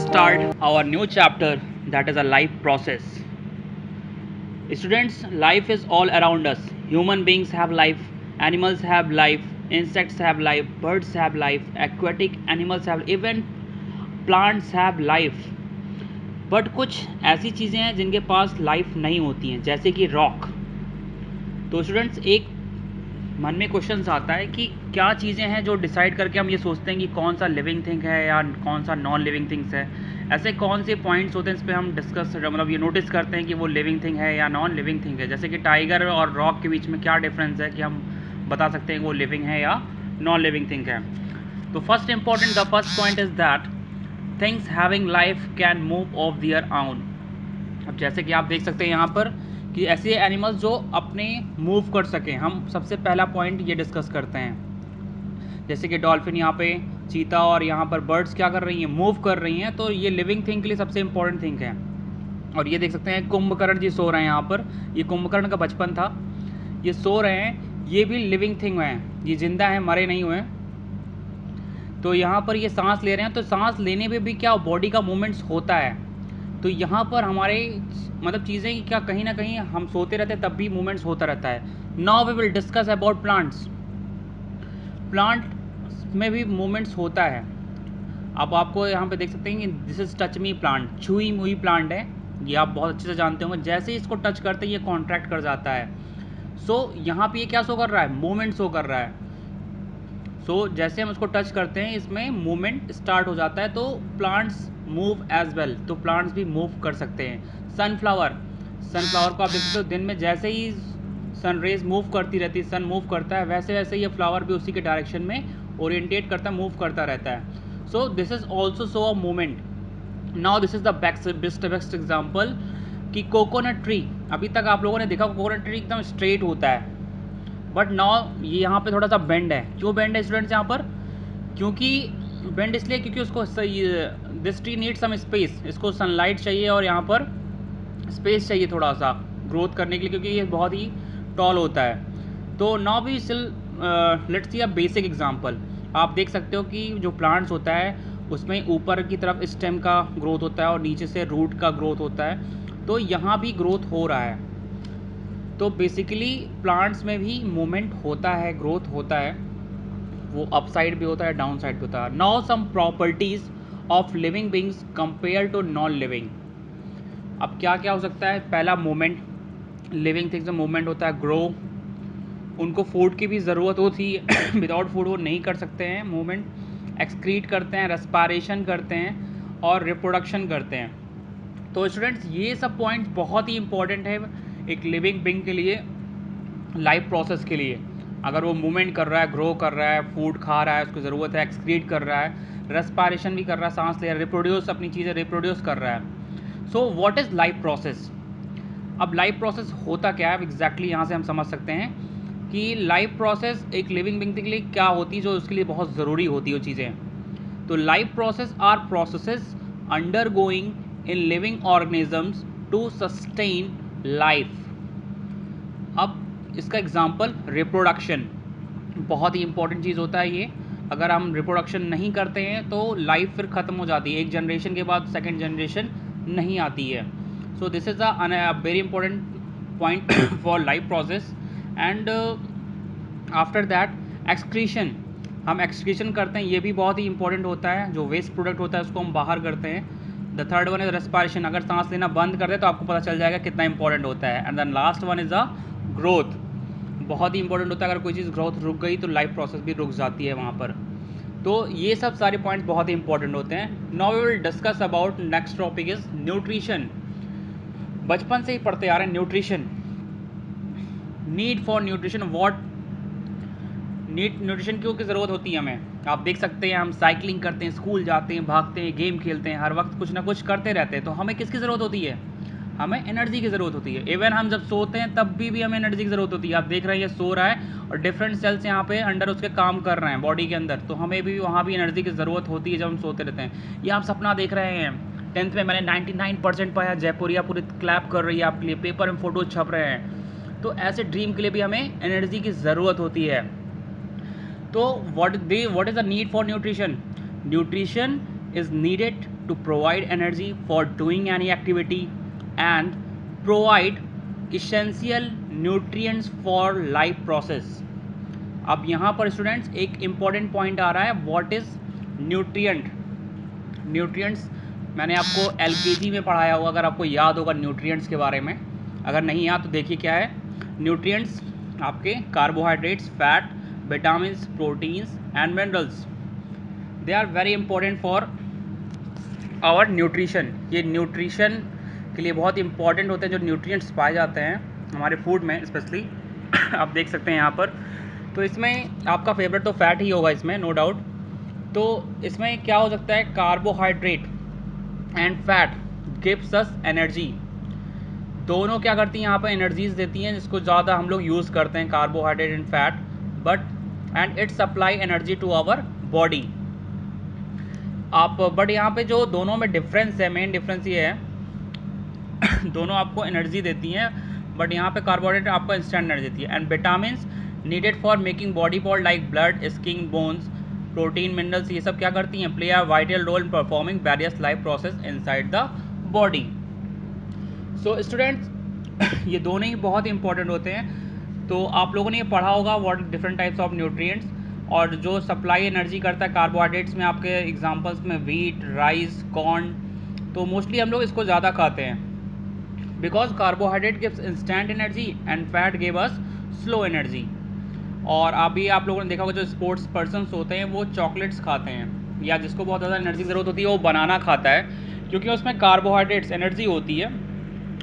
start our new chapter, that is a life process. Students, life is all around us. Human beings have life, animals have life, insects have life, birds have life, aquatic animals have, even plants have life. But कुछ ऐसी चीज़ें हैं जिनके पास life नहीं होती हैं, जैसे कि रॉक. तो स्टूडेंट्स, एक मन में क्वेश्चन आता है कि क्या चीज़ें हैं जो डिसाइड करके हम ये सोचते हैं कि कौन सा लिविंग थिंग है या कौन सा नॉन लिविंग थिंग्स है. ऐसे कौन से पॉइंट्स होते हैं इस पर हम डिस्कस, मतलब ये नोटिस करते हैं कि वो लिविंग थिंग है या नॉन लिविंग थिंग है. जैसे कि टाइगर और रॉक के बीच में क्या डिफरेंस है कि हम बता सकते हैं कि वो लिविंग है या नॉन लिविंग थिंग है. तो first point is that things having life can move of their own. अब जैसे कि आप देख सकते हैं यहाँ पर कि ऐसे एनिमल्स जो अपने मूव कर सकें, हम सबसे पहला पॉइंट ये डिस्कस करते हैं. जैसे कि डॉल्फिन यहाँ पे, चीता और यहाँ पर बर्ड्स क्या कर रही हैं, मूव कर रही हैं. तो ये लिविंग थिंग के लिए सबसे इंपॉर्टेंट थिंग है. और ये देख सकते हैं कुंभकर्ण जी सो रहे हैं यहाँ पर. ये कुंभकर्ण का बचपन था, ये सो रहे हैं. ये भी लिविंग थिंग हैं, ये जिंदा हैं, मरे नहीं हुए. तो यहाँ पर ये सांस ले रहे हैं, तो सांस लेने में भी क्या बॉडी का मूवमेंट्स होता है. तो यहाँ पर हमारे मतलब चीज़ें कि क्या कहीं ना कहीं हम सोते रहते हैं तब भी मूवमेंट्स होता रहता है. Now we will discuss about plants. Plant में भी मूवमेंट्स होता है. अब आपको यहाँ पे देख सकते हैं कि this is touch me plant, छुई मुई प्लांट है. ये आप बहुत अच्छे से जानते होंगे. जैसे ही इसको टच करते हैं ये कॉन्ट्रैक्ट कर जाता है. सो यहाँ पे ये क्या शो कर रहा है, मूवमेंट शो कर रहा है. जैसे हम उसको टच करते हैं इसमें मूवमेंट स्टार्ट हो जाता है. तो प्लांट्स मूव एज वेल, तो प्लांट्स भी मूव कर सकते हैं. सनफ्लावर को आप देख सकते हो, दिन में जैसे ही सन रेज मूव करती रहती है, सन मूव करता है, वैसे वैसे ये फ्लावर भी उसी के डायरेक्शन में ओरिएंटेट करता है, मूव करता रहता है. So this is also show a movement. Now this is the best example कि कोकोनट ट्री. अभी तक आप लोगों ने देखा कोकोनट ट्री एकदम स्ट्रेट होता है, बट नाउ ये यहाँ पे थोड़ा सा बेंड है. क्यों बेंड है स्टूडेंट्स यहाँ पर? क्योंकि बेंड इसलिए क्योंकि उसको this tree need some space, इसको सनलाइट चाहिए और यहाँ पर स्पेस चाहिए थोड़ा सा ग्रोथ करने के लिए, क्योंकि ये बहुत ही टॉल होता है. तो now we still let's see a basic example. आप देख सकते हो कि जो प्लांट्स होता है उसमें ऊपर की तरफ स्टेम का ग्रोथ होता है और नीचे से रूट का ग्रोथ होता है. तो यहाँ भी ग्रोथ हो रहा है. तो बेसिकली प्लांट्स में भी मूवमेंट होता है, ग्रोथ होता है. वो अप साइड भी होता है, डाउन साइड भी होता है. Now some properties of living beings compare to non living. अब क्या क्या हो सकता है? पहला, मूवमेंट. लिविंग थिंग्स में मूवमेंट होता है. ग्रो, उनको फूड की भी ज़रूरत होती है. विदाउट फूड वो नहीं कर सकते हैं मूवमेंट. एक्सक्रीट करते हैं, रेस्पायरेशन करते हैं और रिप्रोडक्शन करते हैं. तो स्टूडेंट्स, ये सब पॉइंट्स बहुत ही इंपॉर्टेंट है एक लिविंग बींग के लिए, लाइफ प्रोसेस के लिए. अगर वो मूवमेंट कर रहा है, ग्रो कर रहा है, फूड खा रहा है, उसको ज़रूरत है, एक्सक्रीट कर रहा है, रेस्पायरेशन भी कर रहा है, सांस ले रहा है, रिप्रोड्यूस अपनी चीज़ें रिप्रोड्यूस कर रहा है. So what is life process? अब लाइफ प्रोसेस होता क्या है एग्जैक्टली, यहाँ से हम समझ सकते हैं कि लाइफ प्रोसेस एक लिविंग बींग के लिए क्या होती है, जो उसके लिए बहुत ज़रूरी होती है वो चीज़ें. तो life process are processes undergoing in living organisms to sustain life. अब इसका एग्जांपल रिप्रोडक्शन, बहुत ही इंपॉर्टेंट चीज़ होता है ये. अगर हम रिप्रोडक्शन नहीं करते हैं तो लाइफ फिर ख़त्म हो जाती है. एक जनरेशन के बाद सेकेंड जनरेशन नहीं आती है. So this is a very important point for life process. And after that excretion, हम एक्सक्रीशन करते हैं, ये भी बहुत ही इंपॉर्टेंट होता है. जो वेस्ट प्रोडक्ट होता है उसको हम बाहर करते हैं. The third one is respiration. अगर सांस लेना बंद कर दे तो आपको पता चल जाएगा कितना इंपॉर्टेंट होता है. And then last one is a growth. बहुत ही इंपॉर्टेंट होता है. अगर कोई चीज़ ग्रोथ रुक गई तो लाइफ प्रोसेस भी रुक जाती है वहाँ पर. तो ये सब सारे पॉइंट्स बहुत ही इंपॉर्टेंट होते हैं. Now we will discuss about next topic is nutrition. बचपन से ही पढ़ते आ रहे हैं nutrition, need for nutrition. What nutrition क्यों की ज़रूरत होती है हमें? आप देख सकते हैं हम साइकिलिंग करते हैं, स्कूल जाते हैं, भागते हैं, गेम खेलते हैं, हर वक्त कुछ ना कुछ करते रहते हैं. तो हमें किसकी ज़रूरत होती है? हमें एनर्जी की ज़रूरत होती है. इवन हम जब सोते हैं तब भी हमें एनर्जी की ज़रूरत होती है. आप देख रहे हैं ये सो रहा है और डिफरेंट सेल्स यहाँ पे अंडर उसके काम कर रहे हैं बॉडी के अंदर. तो हमें भी वहाँ भी एनर्जी की ज़रूरत होती है जब हम सोते रहते हैं. ये आप सपना देख रहे हैं, 10th में मैंने 99% पाया, जयपुरिया पूरी क्लैप कर रही है आपके लिए, पेपर में फ़ोटो छप रहे हैं. तो ऐसे ड्रीम के लिए भी हमें एनर्जी की ज़रूरत होती है. तो what is the need for nutrition? Nutrition is needed to provide energy for doing any activity and provide essential nutrients for life process. अब यहाँ पर स्टूडेंट्स एक इम्पॉर्टेंट पॉइंट आ रहा है, व्हाट इज न्यूट्रिएंट। न्यूट्रिएंट्स मैंने आपको एलकेजी में पढ़ाया होगा, अगर आपको याद होगा न्यूट्रिएंट्स के बारे में। अगर नहीं याद तो देखिए क्या है। न्यूट्रिएंट्स आपके carbohydrates, fat, vitamins, proteins and minerals, they are very important for our nutrition. ये न्यूट्रिशन के लिए बहुत इंपॉर्टेंट होते हैं जो न्यूट्रिएंट्स पाए जाते हैं हमारे फूड में स्पेशली। आप देख सकते हैं यहाँ पर। तो इसमें आपका फेवरेट तो फैट ही होगा इसमें, नो डाउट। तो इसमें क्या हो सकता है, carbohydrate and fat gives us energy. दोनों क्या करती हैं यहाँ पर, एनर्जीज देती हैं, जिसको ज़्यादा हम लोग यूज़ करते हैं, carbohydrate and fat, and it supply energy to our body. But यहाँ पे जो दोनों में डिफरेंस है, मेन डिफरेंस ये है दोनों आपको एनर्जी देती हैं, बट यहाँ पे कार्बोहाइड्रेट आपको इंस्टेंट एनर्जी देती है। And vitamins needed for making body part like blood, skin, bones, protein, minerals, ये सब क्या करती हैं, play a vital role in performing various life process inside the body. So students ये दोनों ही बहुत इंपॉर्टेंट होते हैं। तो आप लोगों ने ये पढ़ा होगा what different types of nutrients, और जो सप्लाई एनर्जी करता है कार्बोहाइड्रेट्स में आपके एग्जांपल्स में व्हीट, राइस, कॉर्न, तो मोस्टली हम लोग इसको ज़्यादा खाते हैं because carbohydrate gives instant energy and fat give us slow energy. और अभी आप लोगों ने देखा होगा जो स्पोर्ट्स पर्सन्स होते हैं वो चॉकलेट्स खाते हैं, या जिसको बहुत ज़्यादा एनर्जी की ज़रूरत होती है वो बनाना खाता है, क्योंकि उसमें कार्बोहाइड्रेट्स एनर्जी होती है।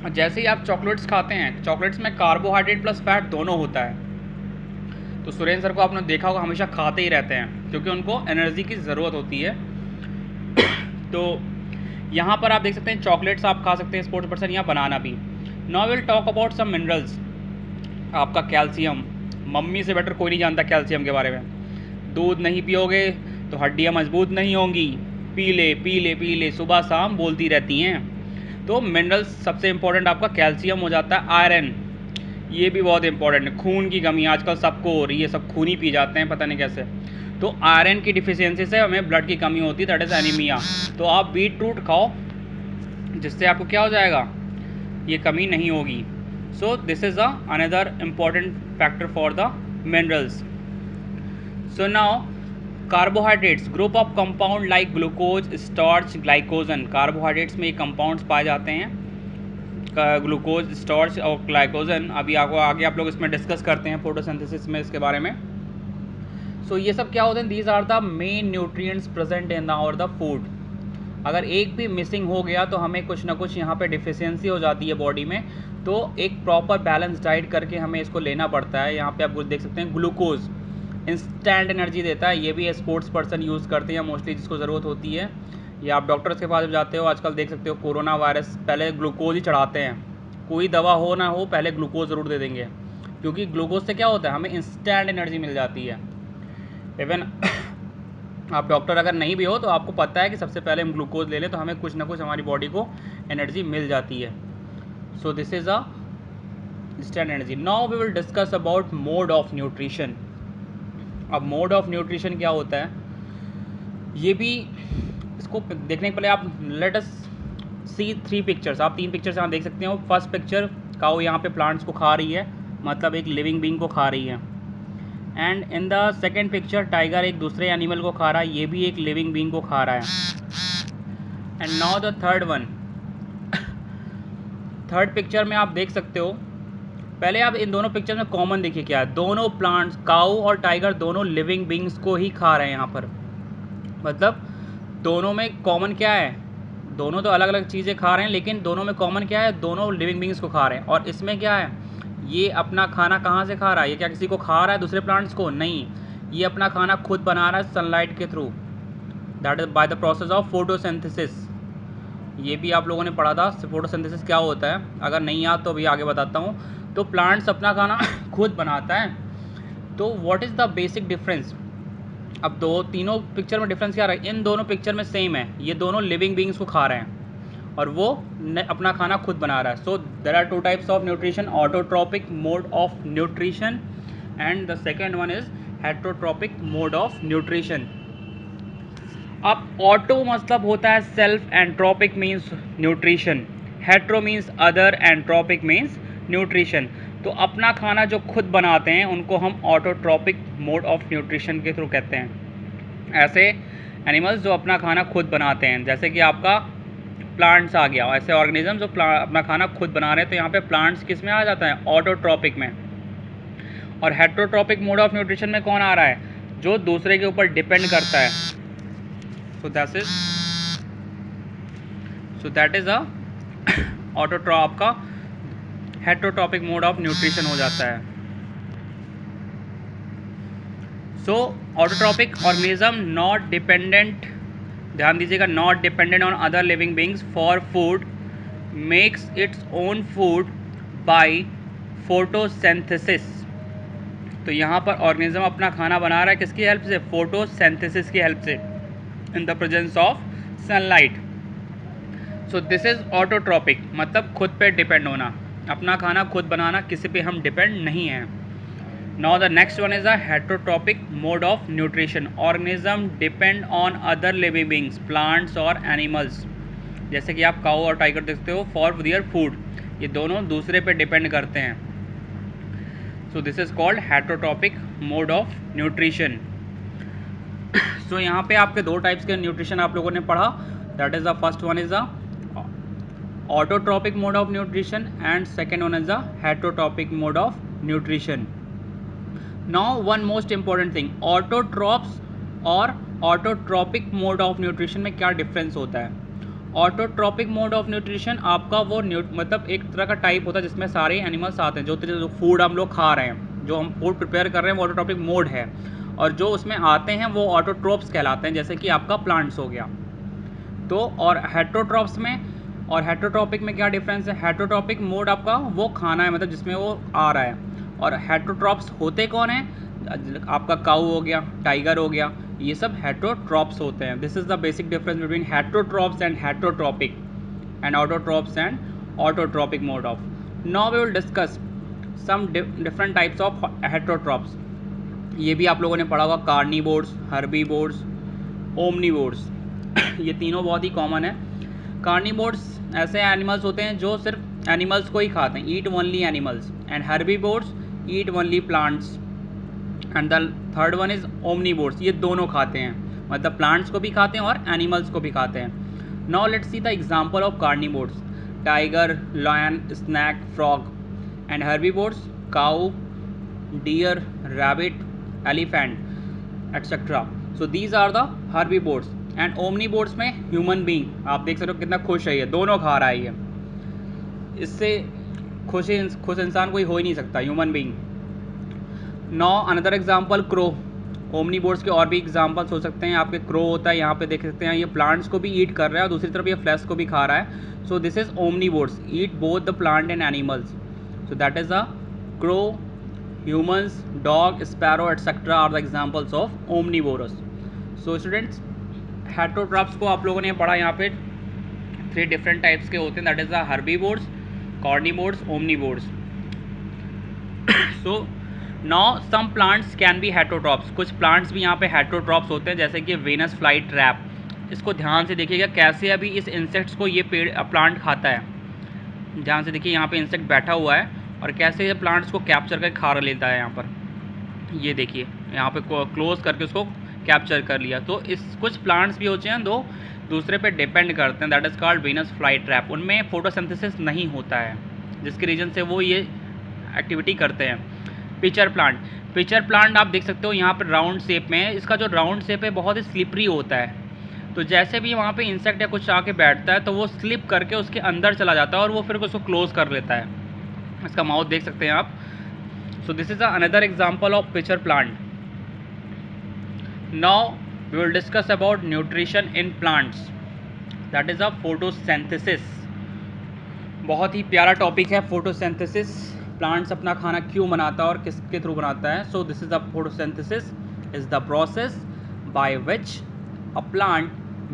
जैसे ही आप चॉकलेट्स खाते हैं, चॉकलेट्स में कार्बोहाइड्रेट प्लस फैट दोनों होता है। तो सुरेंद्र सर को आपने देखा होगा हमेशा खाते ही रहते हैं क्योंकि उनको एनर्जी की ज़रूरत होती है। तो यहाँ पर आप देख सकते हैं चॉकलेट्स आप खा सकते हैं स्पोर्ट्स पर्सन, या बनाना भी। Now will talk about some minerals. आपका कैल्शियम, मम्मी से बेटर कोई नहीं जानता कैल्शियम के बारे में। दूध नहीं पियोगे तो हड्डियाँ मजबूत नहीं होंगी, पी ले पी ले पी ले, सुबह शाम बोलती रहती हैं। तो मिनरल्स सबसे इंपॉर्टेंट आपका कैल्शियम हो जाता है। आयरन, ये भी बहुत इंपॉर्टेंट है। खून की कमी आजकल सबको हो रही है, सब खून ही पी जाते हैं पता नहीं कैसे। तो आयरन की डिफिशियंसी से हमें ब्लड की कमी होती है, दैट इज़ एनीमिया। तो आप बीट रूट खाओ जिससे आपको क्या हो जाएगा, ये कमी नहीं होगी। सो this is another important factor for the minerals. So now carbohydrates, group of compound like glucose, starch, glycogen. Carbohydrates में ये कंपाउंड्स पाए जाते हैं, ग्लूकोज, स्टार्च और ग्लाइकोजन। अभी आपको आगे आप लोग इसमें डिस्कस करते हैं फोटोसिंथेसिस में इसके बारे में। सो ये सब क्या होते हैं, these are the main nutrients present in और द फूड। अगर एक भी मिसिंग हो गया तो हमें कुछ ना कुछ यहाँ पे डिफिशियंसी हो जाती है बॉडी में। तो एक प्रॉपर बैलेंस डाइट करके हमें इसको लेना पड़ता है। यहाँ पे आप देख सकते हैं ग्लूकोज इंस्टेंट एनर्जी देता है, ये भी स्पोर्ट्स पर्सन यूज़ करते हैं मोस्टली जिसको ज़रूरत होती है, या आप डॉक्टर्स के पास जाते हो आजकल देख सकते हो कोरोना वायरस, पहले ग्लूकोज ही चढ़ाते हैं। कोई दवा हो ना हो पहले ग्लूकोज ज़रूर दे देंगे, क्योंकि ग्लूकोज से क्या होता है, हमें इंस्टेंट एनर्जी मिल जाती है। इवन आप डॉक्टर अगर नहीं भी हो तो आपको पता है कि सबसे पहले हम ग्लूकोज ले लें तो हमें कुछ ना कुछ हमारी बॉडी को एनर्जी मिल जाती है। So this is a instant energy. Now we will discuss about mode of nutrition. अब मोड ऑफ न्यूट्रिशन क्या होता है, ये भी इसको देखने के पहले आप लेट अस सी 3 पिक्चर्स। आप 3 पिक्चर्स यहाँ देख सकते हो। फर्स्ट पिक्चर काऊ यहाँ पे प्लांट्स को खा रही है, मतलब एक लिविंग बीइंग को खा रही है। And in the second picture tiger एक दूसरे एनिमल को खा रहा है, ये भी एक लिविंग बीइंग को खा रहा है। And now the third one, third picture में आप देख सकते हो, पहले आप इन दोनों पिक्चर में कॉमन देखिए क्या है, दोनों प्लांट्स काऊ और टाइगर दोनों लिविंग बीइंग्स को ही खा रहे हैं यहाँ पर। मतलब दोनों में कॉमन क्या है, दोनों तो अलग अलग चीज़ें खा रहे हैं लेकिन दोनों में कॉमन क्या है, दोनों लिविंग बीइंग्स को खा रहे हैं। और इसमें क्या है, ये अपना खाना कहाँ से खा रहा है, ये क्या किसी को खा रहा है दूसरे प्लांट्स को, नहीं, ये अपना खाना खुद बना रहा है सनलाइट के through, that is by the process of photosynthesis. ये भी आप लोगों ने पढ़ा था फोटोसिंथेसिस क्या होता है, अगर नहीं याद तो अभी आगे बताता हूँ। तो प्लांट्स अपना खाना खुद बनाता है। तो what is the basic difference, अब तीनों पिक्चर में डिफरेंस क्या रहा है, इन दोनों पिक्चर में सेम है, ये दोनों लिविंग बीइंग्स को खा रहे हैं और वो अपना खाना खुद बना रहा है। So there are 2 types of nutrition, autotrophic mode of nutrition and the second one is heterotrophic mode of nutrition. अब ऑटो मतलब होता है self, entropic means nutrition, hetero means other, entropic means nutrition. तो अपना खाना जो खुद बनाते हैं उनको हम ऑटोट्रॉपिक मोड ऑफ न्यूट्रिशन के थ्रू कहते हैं। ऐसे एनिमल्स जो अपना खाना खुद बनाते हैं, जैसे कि आपका प्लांट्स आ गया, ऐसे ऑर्गेनिज्म जो अपना खाना खुद बना रहे हैं, तो यहाँ पे प्लांट्स किस में आ जाता है, ऑटोट्रॉपिक में। और हेट्रोट्रॉपिक मोड ऑफ न्यूट्रिशन में कौन आ रहा है, जो दूसरे के ऊपर डिपेंड करता है। So that is a autotroph का हेट्रोट्रॉपिक मोड ऑफ न्यूट्रिशन हो जाता है। सो ऑटोट्रॉपिक ऑर्गेनिज्म नॉट डिपेंडेंट, ध्यान दीजिएगा, not dependent on other living beings for food, makes its own food by photosynthesis. तो यहाँ पर ऑर्गेनिज्म अपना खाना बना रहा है किसकी हेल्प से, फोटोसिंथेसिस की हेल्प से, in the presence of sunlight. So this is autotrophic, मतलब खुद पे डिपेंड होना, अपना खाना खुद बनाना, किसी पे हम डिपेंड नहीं हैं। Now the next one is a heterotrophic mode of nutrition. Organism depend on other living beings, plants और एनिमल्स, जैसे कि आप काऊ और टाइगर देखते हो, फॉर देयर फूड, ये दोनों दूसरे पे डिपेंड करते हैं। So this is called heterotrophic mode of nutrition. So यहाँ पे आपके दो टाइप्स के न्यूट्रिशन आप लोगों ने पढ़ा, that is the first one is the autotropic mode of nutrition and second one is the heterotropic mode of nutrition. Now one most important thing, autotrophs और autotropic mode of nutrition में क्या difference होता है। Autotrophic mode of nutrition आपका वो मतलब एक तरह का टाइप होता है जिसमें सारे एनिमल्स आते हैं, जो फूड हम लोग खा रहे हैं, जो हम फूड प्रिपेयर कर रहे हैं वो ऑटोट्रॉपिक मोड है, और जो उसमें आते हैं वो ऑटोट्रोप्स कहलाते हैं, जैसे कि आपका प्लांट्स हो गया। तो और हेट्रोट्रॉप्स में और हेट्रोट्रॉपिक में क्या डिफरेंस है, हेट्रोट्रॉपिक मोड आपका वो खाना है, मतलब जिसमें वो आ रहा है, और हेट्रोट्रॉप्स होते कौन है, आपका काऊ हो गया, टाइगर हो गया, ये सब हेट्रोट्रॉप्स होते हैं। This is the basic difference between heterotrophs and heterotrophic and autotrophs and autotrophic mode of. Now we will discuss some different types of heterotrophs. ये भी आप लोगों ने पढ़ा होगा, कार्निवोर्स, हर्बीवोर्स, ओमनिवोर्स ये तीनों बहुत ही कॉमन है। कार्निवोर्स ऐसे एनिमल्स होते हैं जो सिर्फ एनिमल्स को ही खाते हैं, eat only animals, and herbivores eat only plants, and the third one is omnivores, ये दोनों खाते हैं, मतलब प्लांट्स को भी खाते हैं और एनिमल्स को भी खाते हैं। Now let's see the example of carnivores, tiger, lion, snake, frog, and herbivores, cow, deer, rabbit, elephant etcetera. So these are the herbivores. And omnivores में ह्यूमन बीइंग, आप देख सकते हो कितना खुश है, ये दोनों खा रहा है, ये इससे खुश इंसान कोई हो ही नहीं सकता, ह्यूमन बीइंग। नौ अनदर एग्जाम्पल, क्रो। ओमनिवोर्स के और भी एग्जाम्पल्स हो सकते हैं, आपके क्रो होता है, यहाँ पे देख सकते हैं ये प्लांट्स को भी ईट कर रहा है और दूसरी तरफ ये फ्लैश को भी खा रहा है। So this is omnivores, eat both the plant and animals. So that is a crow, humans, dog, sparrow etc are the examples of omnivorous. So students, heterotrophs को आप लोगों ने पढ़ा, यहाँ पे 3 डिफरेंट टाइप्स के होते हैं, that is the herbivores, carnivores, omnivores. So now some plants can be heterotrophs, कुछ प्लांट्स भी यहाँ पे हेटेरोट्रॉप्स होते हैं, जैसे कि वेनस फ्लाई ट्रैप। इसको ध्यान से देखिएगा कैसे अभी इस इंसेक्ट्स को ये पेड़ प्लांट खाता है, ध्यान से देखिए, यहाँ पे इंसेक्ट बैठा हुआ है और कैसे ये प्लांट्स को कैप्चर करके खा लेता है। यहाँ पर ये देखिए, यहाँ पे क्लोज करके उसको कैप्चर कर लिया। तो इस कुछ प्लांट्स भी होते हैं दो दूसरे पे डिपेंड करते हैं, that is called Venus fly trap. उनमें फोटोसिंथेसिस नहीं होता है, जिसके रीजन से वो ये एक्टिविटी करते हैं। पिचर प्लांट, पिचर प्लांट आप देख सकते हो यहाँ पर राउंड शेप में है, इसका जो राउंड शेप है बहुत ही स्लिपरी होता है, तो जैसे भी वहाँ पे इंसेक्ट या कुछ आके बैठता है तो वो स्लिप करके उसके अंदर चला जाता है और वो फिर उसको क्लोज कर लेता है। इसका माउथ देख सकते हैं आप। So this is another example of pitcher plant. Now we will discuss about nutrition in plants, that is a photosynthesis. बहुत ही प्यारा टॉपिक है फोटोसिंथेसिस, प्लांट्स अपना खाना क्यों बनाता है और किसके थ्रू बनाता है। So this is a photosynthesis is the process by which a plant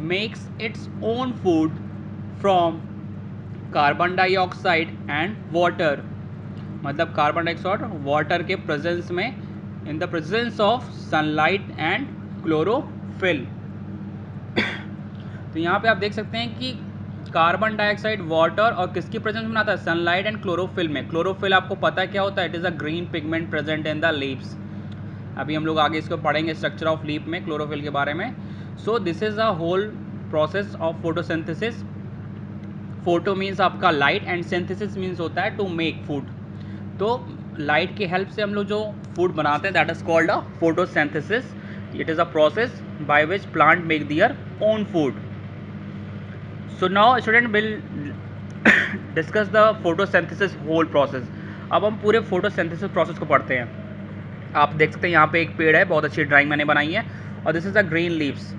makes its own food from carbon dioxide and water, मतलब कार्बन डाइऑक्साइड वाटर के प्रेजेंस में, in the presence of sunlight and chlorophyll. तो यहाँ पे आप देख सकते हैं कि कार्बन डाइऑक्साइड, वाटर और किसकी प्रेजेंस में आता है, सनलाइट एंड क्लोरोफिल में। क्लोरोफिल आपको पता है क्या होता है, it is a green pigment present in the leaves. अभी हम लोग आगे इसको पढ़ेंगे स्ट्रक्चर ऑफ लीफ में क्लोरोफिल के बारे में। So this is a whole process of photosynthesis. Photo means आपका लाइट एंड सिंथेसिस मीन्स होता है टू मेक फूड। तो लाइट की हेल्प से हम लोग जो फूड बनाते हैं that is called a photosynthesis. It is a process by which plant make their own food. So now student will discuss the photosynthesis whole process. अब हम पूरे photosynthesis process को पढ़ते हैं। आप देख सकते हैं यहाँ पे एक पेड़ है, बहुत अच्छी ड्राइंग मैंने बनाई है, और this is a green leaves.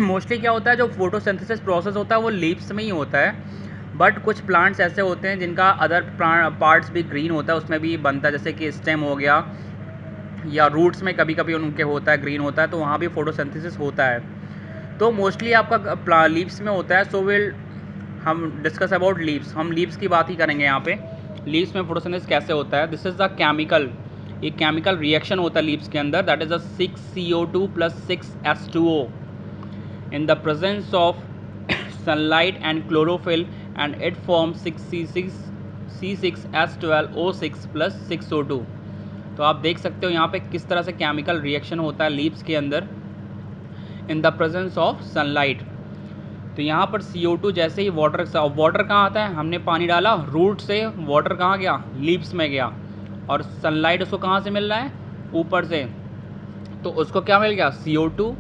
Mostly क्या होता है, जो फोटोसिंथेसिस प्रोसेस होता है वो लीव्स में ही होता है, बट कुछ प्लांट्स ऐसे होते हैं जिनका अदर पार्ट्स भी ग्रीन होता है, उसमें भी बनता है, जैसे कि स्टेम हो गया या रूट्स में कभी कभी उनके होता है, ग्रीन होता है, तो वहाँ भी फोटोसिंथेसिस होता है। तो मोस्टली आपका लीव्स में होता है। सो विल हम डिस्कस अबाउट लीव्स, हम लीव्स की बात ही करेंगे यहाँ पे। लीव्स में फोटोसिंथेसिस कैसे होता है, दिस इज द केमिकल, एक केमिकल रिएक्शन होता है लीव्स के अंदर, that is a 6CO2 + 6H2O in the presence of sunlight and chlorophyll, and it forms 6C6H12O6 + 6O2। तो आप देख सकते हो यहाँ पे किस तरह से केमिकल रिएक्शन होता है लीव्स के अंदर in the presence of sunlight. तो यहाँ पर CO2 जैसे ही वाटर कहाँ आता है, हमने पानी डाला, रूट से वाटर कहाँ गया, लीव्स में गया, और सनलाइट उसको कहाँ से मिल रहा है, ऊपर से, तो उसको क्या मिल गया, CO2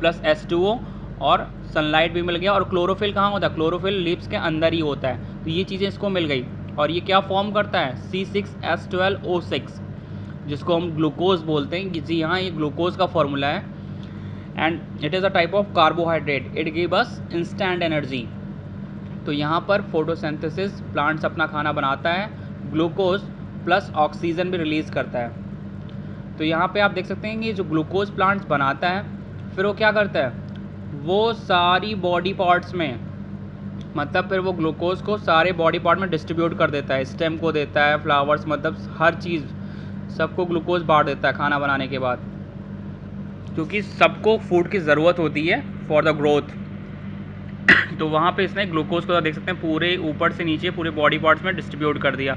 + H2O, और सनलाइट भी मिल गया। और क्लोरोफिल कहाँ होता है, क्लोरोफिल लीव्स के अंदर ही होता है, तो ये चीज़ें इसको मिल गई, और ये क्या फॉर्म करता है, C6H12O6, जिसको हम ग्लूकोज बोलते हैं। जी हाँ, ये ग्लूकोज का फॉर्मूला है, and it is a type of carbohydrate, it give us instant energy. तो यहाँ पर फोटोसिंथेसिस प्लांट्स अपना खाना बनाता है, ग्लूकोज प्लस ऑक्सीजन भी रिलीज़ करता है। तो यहाँ पे आप देख सकते हैं कि जो ग्लूकोज प्लांट्स बनाता है, फिर वो क्या करता है, वो सारी बॉडी पार्ट्स में, मतलब फिर वो ग्लूकोज को सारे बॉडी पार्ट में डिस्ट्रीब्यूट कर देता है, स्टेम को देता है, फ्लावर्स, मतलब हर चीज़, सबको ग्लूकोज बांट देता है खाना बनाने के बाद, क्योंकि सबको फूड की ज़रूरत होती है फॉर द ग्रोथ। तो वहाँ पे इसने ग्लूकोज को देख सकते हैं पूरे ऊपर से नीचे पूरे बॉडी पार्ट्स में डिस्ट्रीब्यूट कर दिया।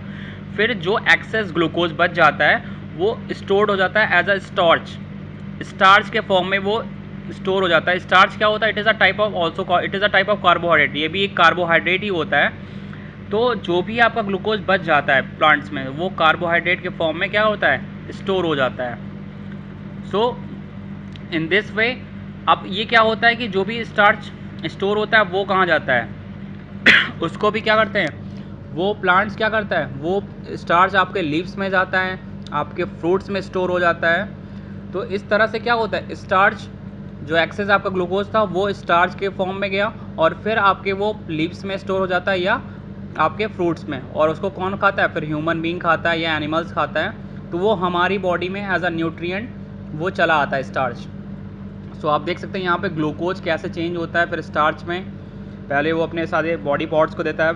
फिर जो एक्सेस ग्लूकोज बच जाता है वो स्टोर्ड हो जाता है एज अ स्टार्च, स्टार्च के फॉर्म में वो स्टोर हो जाता है। स्टार्च क्या होता है, it is a type of also, it is a type of carbohydrate, ये भी एक कार्बोहाइड्रेट ही होता है। तो जो भी आपका ग्लूकोज बच जाता है प्लांट्स में, वो कार्बोहाइड्रेट के फॉर्म में क्या होता है, स्टोर हो जाता है। सो इन दिस वे, अब ये क्या होता है कि जो भी स्टार्च स्टोर होता है वो कहाँ जाता है, उसको भी क्या करते हैं, वो प्लांट्स क्या करता है, वो स्टार्च आपके लीव्स में जाता है, आपके फ्रूट्स में स्टोर हो जाता है। तो इस तरह से क्या होता है, स्टार्च जो एक्सेस आपका ग्लूकोज था वो स्टार्च के फॉर्म में गया, और फिर आपके वो लीव्स में स्टोर हो जाता है या आपके फ्रूट्स में, और उसको कौन खाता है, फिर ह्यूमन बीइंग खाता है या एनिमल्स खाता है, तो वो हमारी बॉडी में एज अ न्यूट्रिएंट वो चला आता है स्टार्च। सो आप देख सकते हैं यहाँ पे ग्लूकोज कैसे चेंज होता है फिर स्टार्च में, पहले वो अपने सारे बॉडी पार्ट्स को देता है,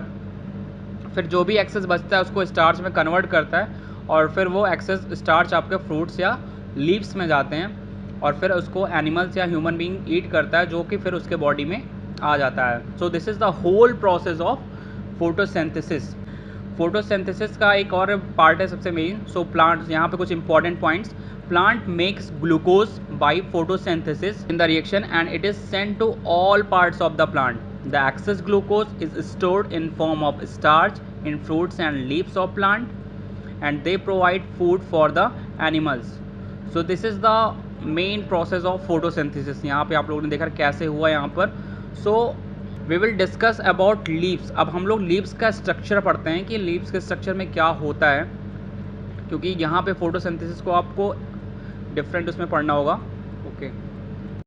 फिर जो भी एक्सेस बचता है उसको स्टार्च में कन्वर्ट करता है, और फिर वो एक्सेस स्टार्च आपके फ्रूट्स या लीव्स में जाते हैं, और फिर उसको एनिमल्स या ह्यूमन बीइंग ईट करता है, जो कि फिर उसके बॉडी में आ जाता है। So this is the whole process of photosynthesis. Photosynthesis का एक और पार्ट है सबसे मेन। सो प्लांट्स, यहाँ पे कुछ important points, plant makes glucose by photosynthesis in the reaction and it is sent to all parts of the plant. The excess glucose is stored in form of starch in fruits and leaves of plant and they provide food for the animals. So this is the main process of photosynthesis. यहाँ पे आप लोगों ने देखा कैसे हुआ यहाँ पर। So we will discuss about leaves. अब हम लोग लीव्स का स्ट्रक्चर पढ़ते हैं कि लीव्स के स्ट्रक्चर में क्या होता है, क्योंकि यहाँ पे फोटोसिंथेसिस को आपको डिफरेंट उसमें पढ़ना होगा।